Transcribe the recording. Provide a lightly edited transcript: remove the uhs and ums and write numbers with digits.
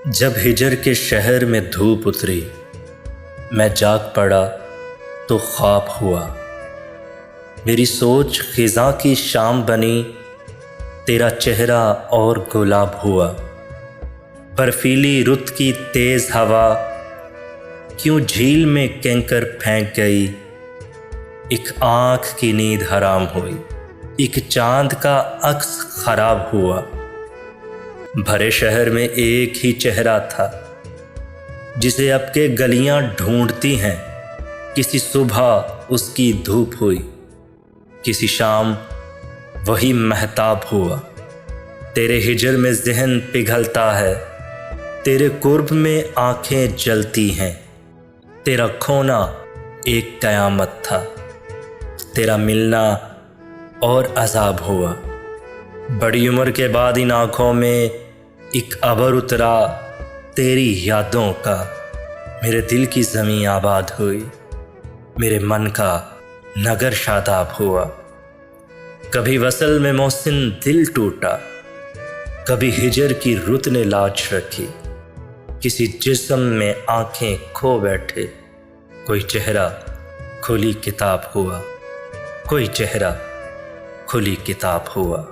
जब हिजर के शहर में धूप उतरी, मैं जाग पड़ा तो ख्वाब हुआ। मेरी सोच खिज़ां की शाम बनी, तेरा चेहरा और गुलाब हुआ। बर्फीली रुत की तेज़ हवा क्यों झील में कैंकर फेंक गई। एक आँख की नींद हराम हुई, एक चांद का अक्स खराब हुआ। भरे शहर में एक ही चेहरा था जिसे अब के गलियां ढूंढती हैं। किसी सुबह उसकी धूप हुई, किसी शाम वही महताब हुआ। तेरे हिजर में ज़हन पिघलता है, तेरे कुर्ब में आंखें जलती हैं। तेरा खोना एक क़यामत था, तेरा मिलना और अज़ाब हुआ। बड़ी उम्र के बाद इन आँखों में एक अबर उतरा तेरी यादों का। मेरे दिल की ज़मीं आबाद हुई, मेरे मन का नगर शादाब हुआ। कभी वसल में मोहसिन दिल टूटा, कभी हिजर की रुत ने लाज रखी। किसी जिस्म में आंखें खो बैठे, कोई चेहरा खुली किताब हुआ, कोई चेहरा खुली किताब हुआ।